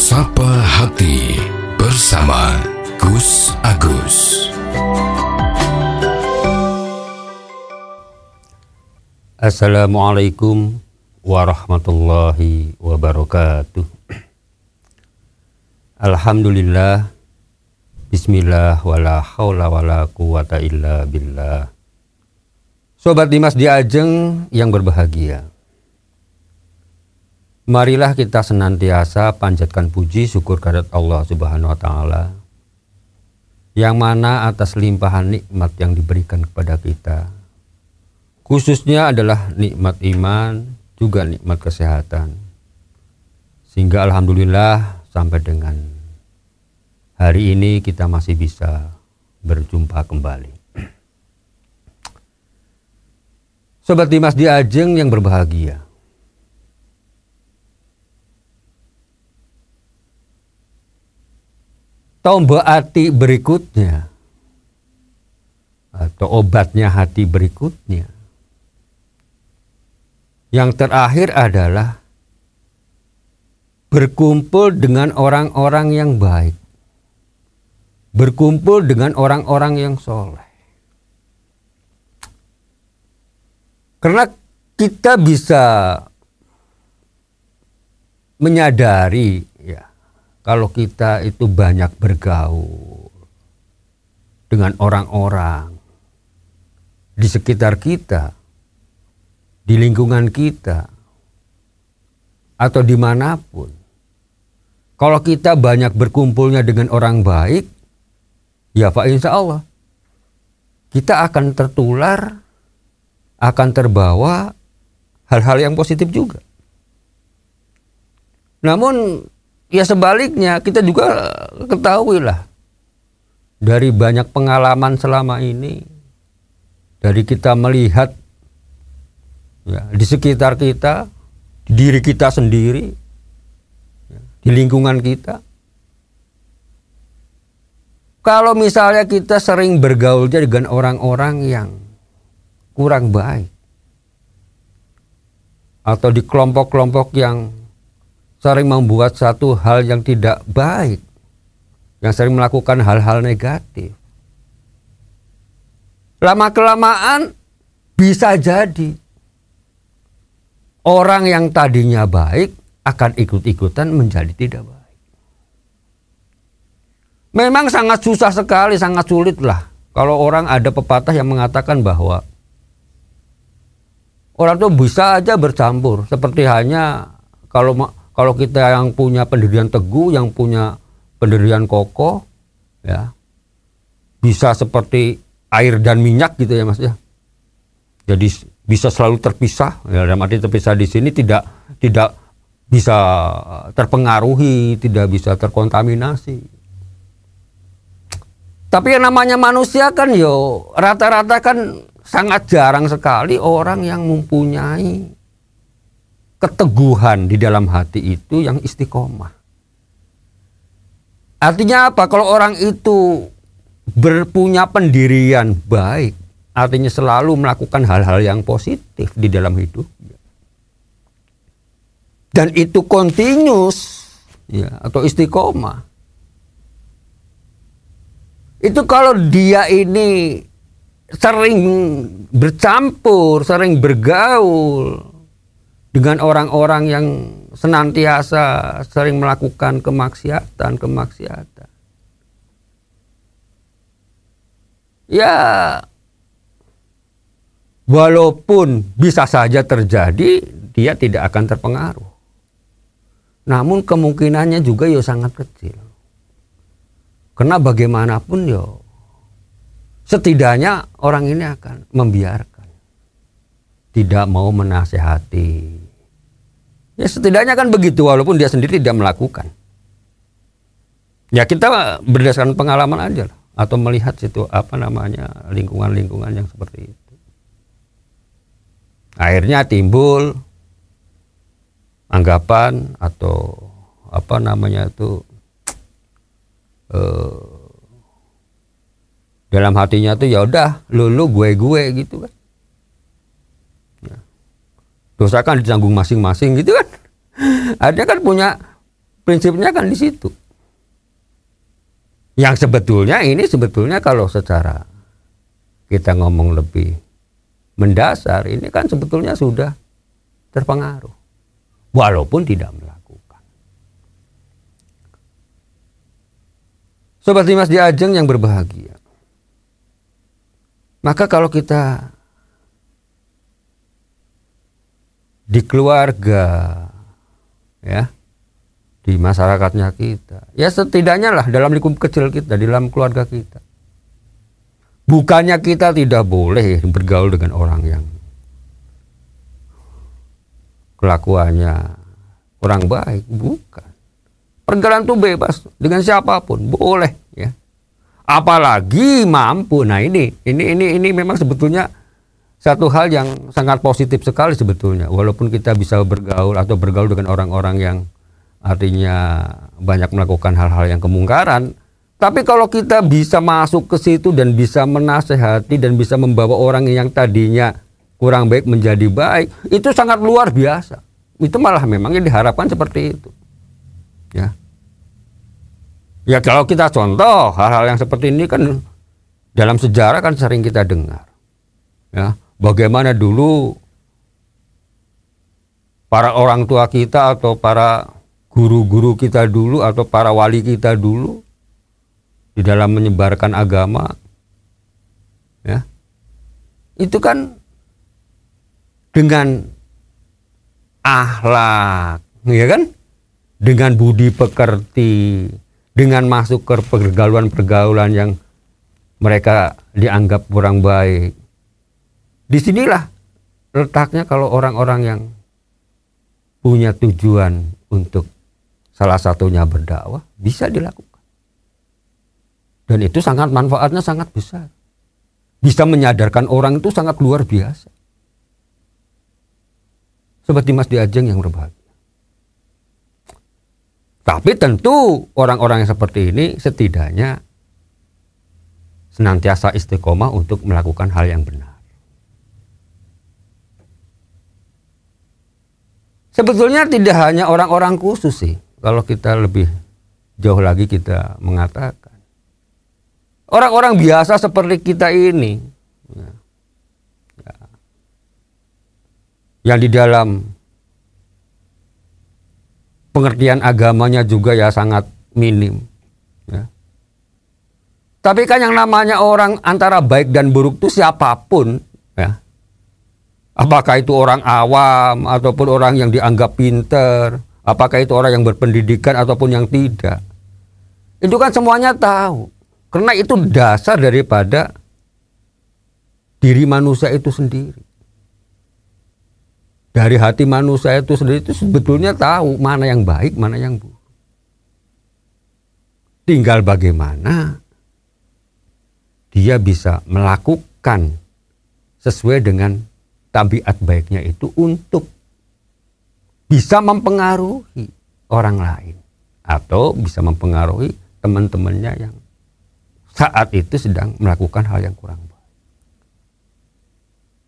Sapa Hati bersama Gus Agus. Assalamualaikum warahmatullahi wabarakatuh. Alhamdulillah, bismillah, wala hawla wala quwata illa billah. Sobat Dimas Diajeng yang berbahagia, marilah kita senantiasa panjatkan puji syukur kehadirat Allah Subhanahu wa Ta'ala, yang mana atas limpahan nikmat yang diberikan kepada kita, khususnya adalah nikmat iman, juga nikmat kesehatan, sehingga alhamdulillah sampai dengan hari ini kita masih bisa berjumpa kembali. Sobat Dimas Diajeng yang berbahagia, tombak hati berikutnya atau obatnya hati berikutnya yang terakhir adalah berkumpul dengan orang-orang yang baik, berkumpul dengan orang-orang yang soleh. Karena kita bisa menyadari ya, kalau kita itu banyak bergaul dengan orang-orang di sekitar kita, di lingkungan kita, atau dimanapun. Kalau kita banyak berkumpulnya dengan orang baik, ya Pak, insya Allah kita akan tertular, akan terbawa hal-hal yang positif juga. Namun ya sebaliknya, kita juga ketahuilah dari banyak pengalaman selama ini, dari kita melihat ya, di sekitar kita, di diri kita sendiri, ya, di lingkungan kita. Kalau misalnya kita sering bergaulnya dengan orang-orang yang kurang baik, atau di kelompok-kelompok yang sering membuat satu hal yang tidak baik, yang sering melakukan hal-hal negatif, lama-kelamaan bisa jadi orang yang tadinya baik akan ikut-ikutan menjadi tidak baik. Memang sangat susah sekali, sangat sulit lah kalau orang, ada pepatah yang mengatakan bahwa orang itu bisa aja bercampur, seperti hanya kalau kita yang punya pendirian teguh, yang punya pendirian kokoh, ya bisa seperti air dan minyak gitu ya Mas ya. Jadi bisa selalu terpisah. Ya, dalam arti terpisah di sini tidak bisa terpengaruhi, tidak bisa terkontaminasi. Tapi yang namanya manusia kan yo rata-rata kan sangat jarang sekali orang yang mempunyai keteguhan di dalam hati itu yang istiqomah. Artinya apa? Kalau orang itu berpunya pendirian baik, artinya selalu melakukan hal-hal yang positif di dalam hidup, dan itu continuous ya, atau istiqomah. Itu kalau dia ini sering bercampur, sering bergaul dengan orang-orang yang senantiasa sering melakukan kemaksiatan. Ya, walaupun bisa saja terjadi, dia tidak akan terpengaruh. Namun kemungkinannya juga ya sangat kecil. Karena bagaimanapun ya, setidaknya orang ini akan membiarkan, tidak mau menasehati. Ya setidaknya kan begitu, walaupun dia sendiri tidak melakukan. Ya kita berdasarkan pengalaman aja lah, atau melihat situ lingkungan-lingkungan yang seperti itu. Akhirnya timbul anggapan atau dalam hatinya tuh ya udah lu gue gitu kan. Dosa kan ditanggung masing-masing gitu kan. Artinya kan Prinsipnya kan di situ. Yang sebetulnya kalau secara kita ngomong lebih mendasar, ini kan sebetulnya sudah terpengaruh. Walaupun tidak melakukan. Sobat Dimas di Ajeng yang berbahagia. Maka kalau kita di keluarga, ya, di masyarakatnya kita, ya setidaknya lah dalam lingkup kecil kita, di dalam keluarga kita. Bukannya kita tidak boleh bergaul dengan orang yang kelakuannya kurang baik, bukan. Pergaulan itu bebas dengan siapapun, boleh, ya. Apalagi mampu. Nah ini memang sebetulnya satu hal yang sangat positif sekali sebetulnya. Walaupun kita bisa bergaul dengan orang-orang yang artinya banyak melakukan hal-hal yang kemungkaran, tapi kalau kita bisa masuk ke situ dan bisa menasehati dan bisa membawa orang yang tadinya kurang baik menjadi baik, itu sangat luar biasa. Itu malah memangnya diharapkan seperti itu. Ya. Ya kalau kita contoh hal-hal yang seperti ini kan dalam sejarah kan sering kita dengar. Ya, bagaimana dulu para orang tua kita atau para guru-guru kita dulu atau para wali kita dulu di dalam menyebarkan agama, ya, itu kan dengan akhlak, ya kan, dengan budi pekerti, dengan masuk ke pergaulan-pergaulan yang mereka dianggap kurang baik. Disinilah letaknya kalau orang-orang yang punya tujuan untuk salah satunya berdakwah bisa dilakukan. Dan itu sangat manfaatnya sangat besar. Bisa menyadarkan orang itu sangat luar biasa. Sobat Dimas di Ajeng yang berbahagia. Tapi tentu orang-orang yang seperti ini setidaknya senantiasa istiqomah untuk melakukan hal yang benar. Sebetulnya tidak hanya orang-orang khusus sih. Kalau kita lebih jauh lagi kita mengatakan. Orang-orang biasa seperti kita ini. Yang di dalam pengertian agamanya juga ya sangat minim. Ya. Tapi kan yang namanya orang antara baik dan buruk itu siapapun. Ya. Apakah itu orang awam ataupun orang yang dianggap pinter, apakah itu orang yang berpendidikan ataupun yang tidak. Itu kan semuanya tahu. Karena itu dasar daripada diri manusia itu sendiri. Dari hati manusia itu sendiri itu sebetulnya tahu mana yang baik, mana yang buruk. Tinggal bagaimana dia bisa melakukan sesuai dengan tabiat baiknya itu untuk bisa mempengaruhi orang lain atau bisa mempengaruhi teman-temannya yang saat itu sedang melakukan hal yang kurang baik.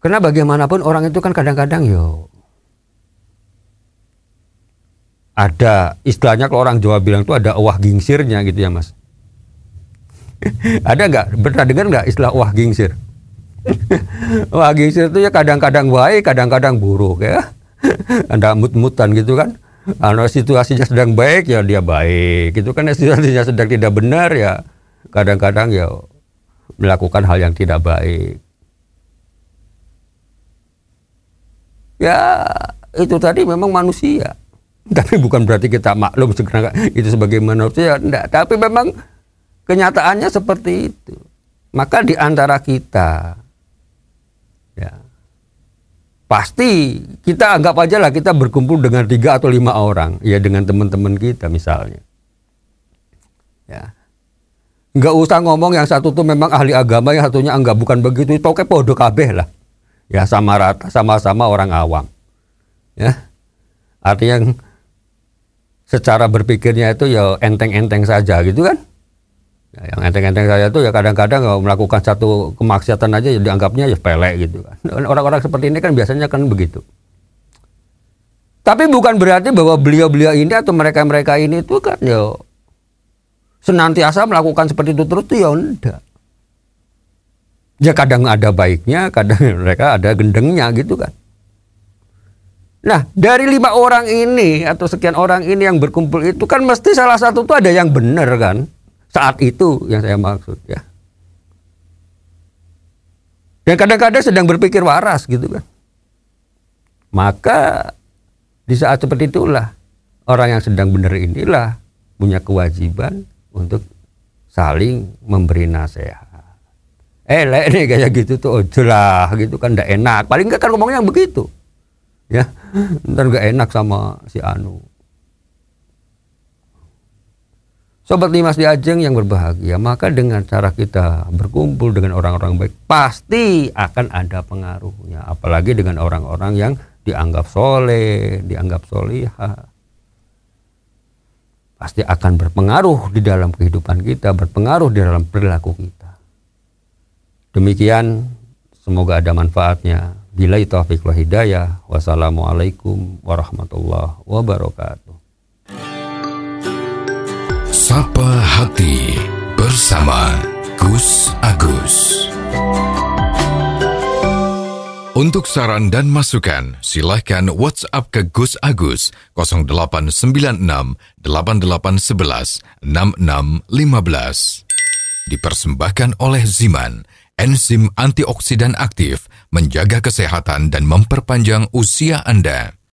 Karena bagaimanapun orang itu kan kadang-kadang ada istilahnya kalau orang Jawa bilang itu ada uwah gingsirnya gitu ya Mas. Ada nggak? Pernah dengar nggak istilah uwah gingsir? Uwah gingsir itu ya kadang-kadang baik, kadang-kadang buruk ya. Ada mut-mutan gitu kan. Kalau situasinya sedang baik ya dia baik. Itu kan situasinya sedang tidak benar ya kadang-kadang ya melakukan hal yang tidak baik. Ya itu tadi memang manusia. Tapi bukan berarti kita maklum itu sebagai manusia. Enggak. Tapi memang kenyataannya seperti itu. Maka di antara kita ya pasti kita anggap aja lah kita berkumpul dengan 3 atau 5 orang. Ya dengan teman-teman kita misalnya. Ya. Nggak usah ngomong yang satu tuh memang ahli agama, yang satunya enggak bukan begitu. Itu kayak podo kabeh lah. Ya sama rata, sama-sama orang awam. Ya. Artinya secara berpikirnya itu ya enteng-enteng saja gitu kan. Ya, yang enteng-enteng saja itu ya kadang-kadang melakukan satu kemaksiatan aja ya dianggapnya ya sepele gitu kan. Orang-orang seperti ini kan biasanya kan begitu. Tapi bukan berarti bahwa beliau-beliau ini atau mereka-mereka ini itu kan ya senantiasa melakukan seperti itu terus, ya enggak. Ya kadang ada baiknya, kadang mereka ada gendengnya gitu kan. Nah, dari 5 orang ini atau sekian orang ini yang berkumpul itu kan mesti salah satu tuh ada yang benar kan. Saat itu yang saya maksud ya. Dan kadang-kadang sedang berpikir waras gitu kan. Maka di saat seperti itulah orang yang sedang benar inilah punya kewajiban untuk saling memberi nasihat. Lek nih kayak gitu tuh ojo lah gitu kan, ndak enak. Paling enggak kan ngomongnya yang begitu. Ya, ntar nggak enak sama si Anu. Sobat Limas di Ajeng yang berbahagia, maka dengan cara kita berkumpul dengan orang-orang baik pasti akan ada pengaruhnya. Apalagi dengan orang-orang yang dianggap soleh, dianggap solihah. Pasti akan berpengaruh di dalam kehidupan kita, berpengaruh di dalam perilaku kita. Demikian, semoga ada manfaatnya. Billahi taufiq wal hidayah. Wassalamualaikum warahmatullahi wabarakatuh. Sapa Hati bersama Gus Agus. Untuk saran dan masukan, silahkan WhatsApp ke Gus Agus 0896 8811 6615. Dipersembahkan oleh Ziman, enzim antioksidan aktif, menjaga kesehatan dan memperpanjang usia Anda.